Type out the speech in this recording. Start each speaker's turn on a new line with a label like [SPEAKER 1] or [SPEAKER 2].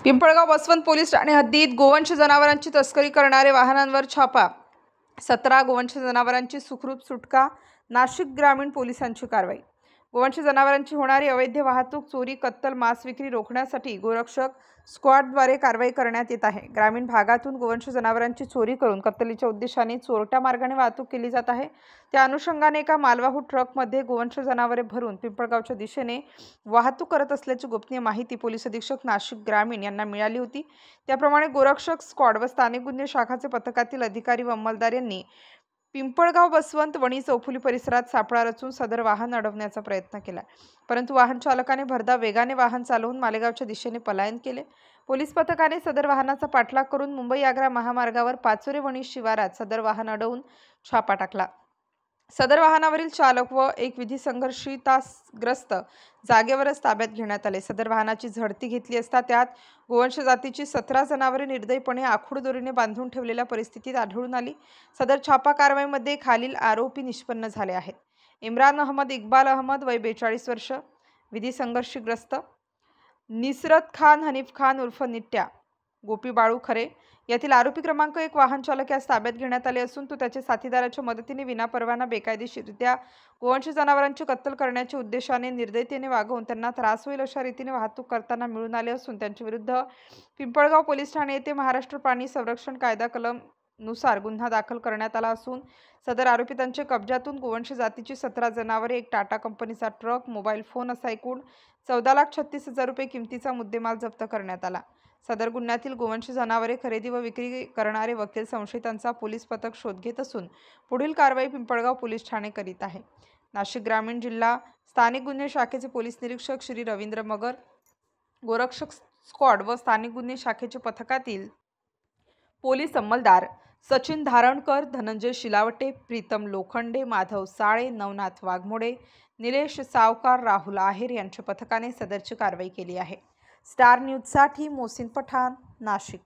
[SPEAKER 1] Pimpalgaon Baswant police Thane हद्दीत गोवंश जनावरांची तस्करी करणारे वाहनांवर छापा। 17 गोवंश जनावरांची सुखरूप सुटका। नाशिक ग्रामीण पोलिसांची कारवाई। गोवंश जनावरांची होणारी अवैध वाहतूक, चोरी, कत्तल, मांस विक्री रोखण्यासाठी गोरक्षक स्क्वॉडद्वारे कारवाई करण्यात येत आहे। ग्रामीण भागातून गोवंश जनावरांची चोरी करून कत्तलीच्या उद्देशाने चोरट्या मार्गाने वाहतूक केली जात आहे। त्या अनुषंगाने एका मालवाहू ट्रकमध्ये गोवंश जनावरे भरून पिंपळगावच्या दिशेने वाहतूक करत असल्याची गोपनीय माहिती पोलीस अधीक्षक नाशिक ग्रामीण यांना मिळाली होती। त्याप्रमाणे गोरक्षक स्क्वॉड व स्थानिक गुन्हे शाखाचे पथकातील अधिकारी व अंमलदार यांनी पिंपळगाव बसवंत वणी चौफुली परिसरात सापळा रचून सदर वाहन अडवण्याचा प्रयत्न केला, परंतु वाहन चालकाने भरधाव वेगाने वाहन चालवून मालेगावच्या दिशेने पलायन केले। पोलीस पथकाने सदर वाहनाचा पाठलाग करून मुंबई-आग्रा महामार्गावर पाचोरे वणी शिवारात सदर वाहन अडवून छापा टाकला। सदर वाहनावरील चालक व एक विधी संघर्षिताग्रस्त जागेवरच ताब्यात घेण्यात आले। सदर वाहनाची झडती घेतली असता त्यात गोवंश जातीची 17 जनावरे निर्दयीपणे आखूड दोरीने बांधून ठेवलेल्या परिस्थितीत आढळून आली। सदर छापा कारवाईमध्ये खालील आरोपी निष्पन्न झाले आहेत: इम्रान अहमद इक्बाल अहमद, वय 42 वर्ष, विधी संघर्षग्रस्त; निसरत खान हनीफ खान उर्फ निट्ट्या, गोपी बाळू खरे। यातील आरोपी क्रमांक 1 वाहन चालक यास ताब्यात घेण्यात आले असून तो त्याच्या साथीदाराच्या मदतीने विनापरवाना बेकायदेशीररित्या गोवंश जनावरांची कत्तल करण्याच्या उद्देशाने निर्दयतेने वागवून त्यांना त्रास होईल अशा रीतीने वाहतूक करताना मिळून आले असून त्यांच्या विरुद्ध पिंपळगाव पोलीस ठाणे येथे महाराष्ट्र प्राणी संरक्षण कायदा कलम नुसार गुन्हा दाखल करण्यात आला असून सदर आरोपितांच्या कब्जातून गोवंश जातीची 17 जनावरे, एक टाटा कंपनीचा ट्रक, मोबाईल फोन असा एकूण 14,36,000 रुपये किमतीचा मुद्देमाल जप्त करण्यात आला। सदर गुन्ह्यातील गोवंश जनावरे खरेदी व विक्री करणारे वकील संशयितांचा पोलीस पथक शोध घेत असून पुढील कारवाई पिंपळगाव पोलीस ठाणे करीत आहे। नाशिक ग्रामीण जिल्हा स्थानिक गुन्हे शाखेचे पोलीस निरीक्षक श्री रवींद्र मगर, गोरक्षक स्क्वॉड व स्थानिक गुन्हे शाखेचे पथकातील पोलीस अंमलदार सचिन धारणकर, धनंजय शिलावटे, प्रीतम लोखंडे, माधव साळे, नवनाथ वाघमोडे, निलेश सावकार, राहुल आहेर यांच्या पथकाने सदरची कारवाई केली आहे। स्टार न्यूजसाठी मोहसिन पठाण, नाशिक।